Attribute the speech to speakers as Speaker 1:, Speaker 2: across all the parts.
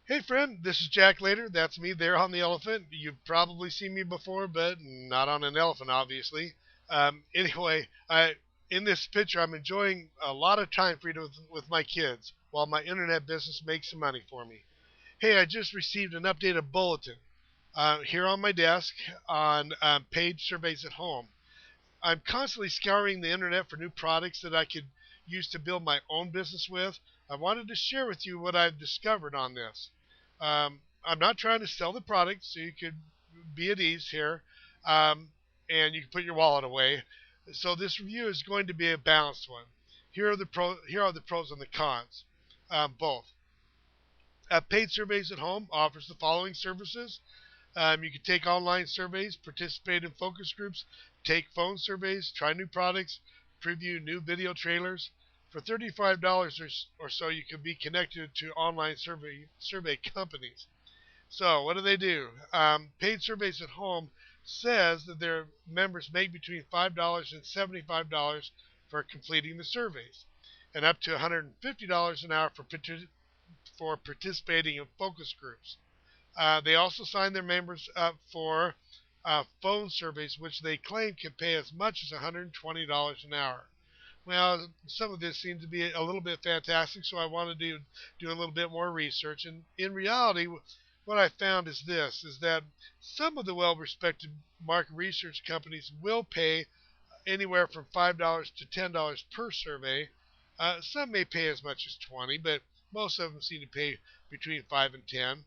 Speaker 1: Hey friend, this is Jack Later. That's me there on the elephant. You've probably seen me before, but not on an elephant, obviously. Anyway, in this picture, I'm enjoying a lot of time freedom with my kids while my internet business makes some money for me. Hey, I just received an updated bulletin here on my desk on paid surveys at home. I'm constantly scouring the internet for new products that I could use to build my own business with. I wanted to share with you what I've discovered on this. I'm not trying to sell the product, so you could be at ease here, um, and you can put your wallet away. So this review is going to be a balanced one. Here are the pros and the cons, both. Paid Surveys at Home offers the following services. You can take online surveys, participate in focus groups, take phone surveys, try new products, preview new video trailers. For $35 or so, you can be connected to online survey companies. So, what do they do? Paid Surveys at Home says that their members make between $5 and $75 for completing the surveys, and up to $150 an hour for participating in focus groups. They also sign their members up for phone surveys, which they claim can pay as much as $120 an hour. Well, some of this seems to be a little bit fantastic, so I wanted to do a little bit more research. And in reality, what I found is that some of the well-respected market research companies will pay anywhere from $5 to $10 per survey. Some may pay as much as 20, but most of them seem to pay between 5 and 10.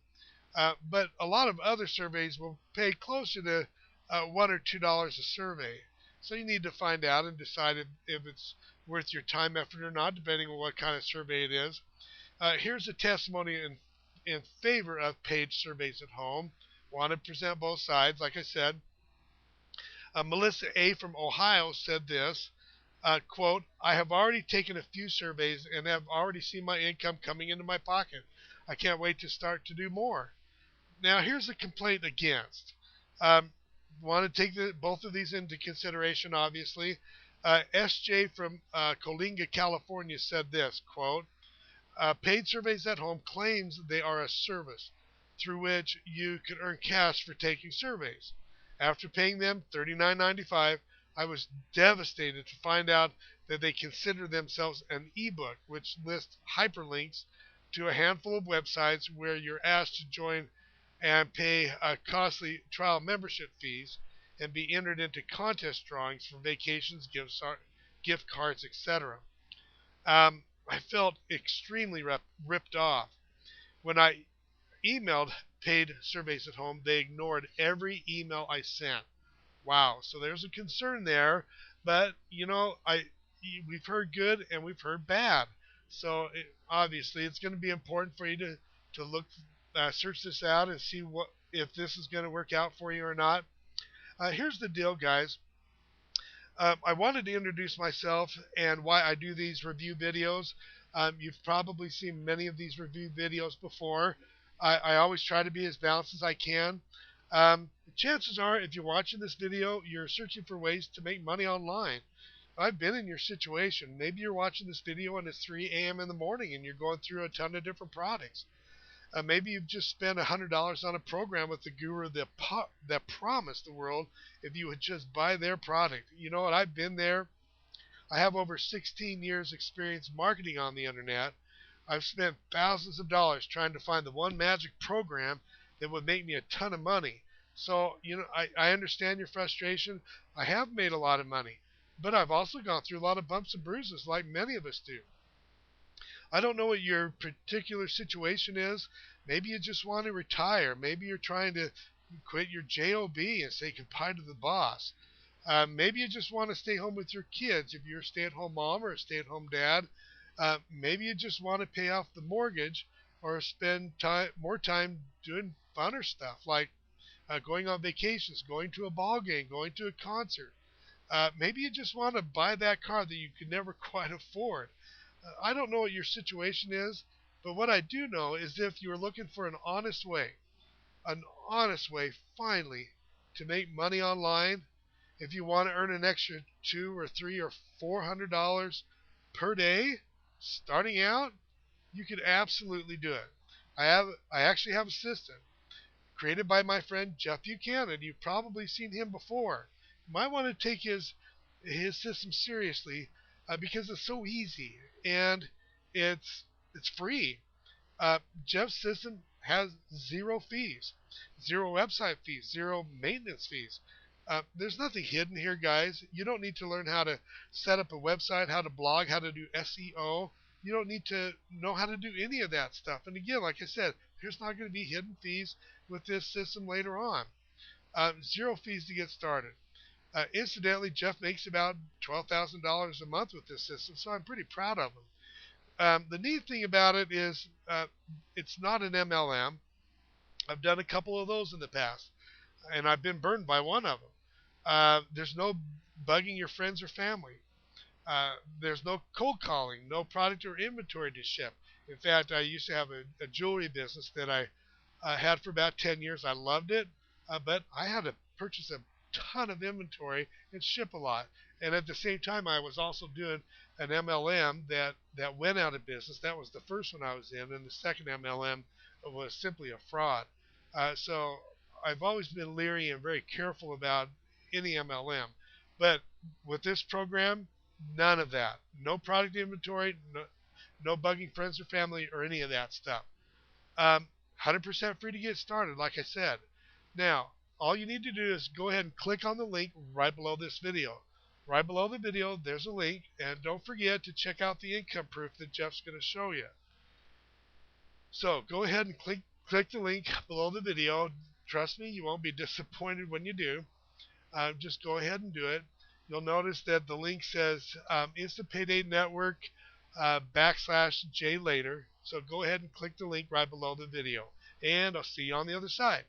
Speaker 1: But a lot of other surveys will pay closer to $1 or $2 a survey. So you need to find out and decide if it's worth your time, effort, or not, depending on what kind of survey it is. Here's a testimony in favor of paid surveys at home. Want to present both sides, like I said. Melissa A. from Ohio said this, quote, I have already taken a few surveys and have already seen my income coming into my pocket. I can't wait to start to do more. Now, here's a complaint against. Um, Want to take both of these into consideration, obviously. SJ from Coalinga, California said this, quote, paid surveys at home claims they are a service through which you could earn cash for taking surveys. After paying them $39.95, I was devastated to find out that they consider themselves an ebook, which lists hyperlinks to a handful of websites where you're asked to join and pay costly trial membership fees and be entered into contest drawings for vacations, gift cards, etc. I felt extremely ripped off. When I emailed paid surveys at home, they ignored every email I sent. Wow, so there's a concern there, but we've heard good and we've heard bad. So obviously, it's going to be important for you to look search this out and see what if this is going to work out for you or not. Here's the deal, guys. I wanted to introduce myself and why I do these review videos. You've probably seen many of these review videos before. I always try to be as balanced as I can. Chances are, if you're watching this video, you're searching for ways to make money online. I've been in your situation. Maybe you're watching this video and it's 3 a.m. in the morning and you're going through a ton of different products. Maybe you've just spent $100 on a program with the guru that promised the world if you would just buy their product. You know what? I've been there. I have over 16 years experience marketing on the internet. I've spent thousands of dollars trying to find the one magic program that would make me a ton of money. So, I understand your frustration. I have made a lot of money, but I've also gone through a lot of bumps and bruises like many of us do. I don't know what your particular situation is. Maybe you just want to retire. Maybe you're trying to quit your job and say goodbye to the boss. Maybe you just want to stay home with your kids if you're a stay-at-home mom or a stay-at-home dad. Maybe you just want to pay off the mortgage or spend more time doing funner stuff like going on vacations, going to a ball game, going to a concert. Maybe you just want to buy that car that you could never quite afford. I don't know what your situation is, but what I do know is if you're looking for an honest way finally to make money online, if you want to earn an extra $200 or $300 or $400 per day starting out, you could absolutely do it. I actually have a system created by my friend Jeff Buchanan. You've probably seen him before. You might want to take his system seriously because it's so easy and it's it's free. Jeff's system has zero fees, zero website fees, zero maintenance fees. There's nothing hidden here, guys. You don't need to learn how to set up a website, how to blog, how to do SEO. You don't need to know how to do any of that stuff. And again, like I said, there's not going to be hidden fees with this system later on. Zero fees to get started. Incidentally, Jeff makes about $12,000 a month with this system, so I'm pretty proud of him. The neat thing about it is it's not an MLM. I've done a couple of those in the past, and I've been burned by one of them. There's no bugging your friends or family. There's no cold calling, no product or inventory to ship. In fact, I used to have a jewelry business that I had for about 10 years. I loved it, but I had to purchase a ton of inventory and ship a lot. And at the same time, I was also doing an MLM that went out of business. That was the first one I was in, and the second MLM was simply a fraud. So I've always been leery and very careful about any MLM. But with this program, none of that. No product inventory, no bugging friends or family or any of that stuff. 100% free to get started, like I said. Now, all you need to do is go ahead and click on the link right below this video. Right below the video, there's a link, and don't forget to check out the income proof that Jeff's going to show you. So go ahead and click the link below the video. Trust me, you won't be disappointed when you do. Just go ahead and do it. You'll notice that the link says Instant Payday Network /J later. So go ahead and click the link right below the video. And I'll see you on the other side.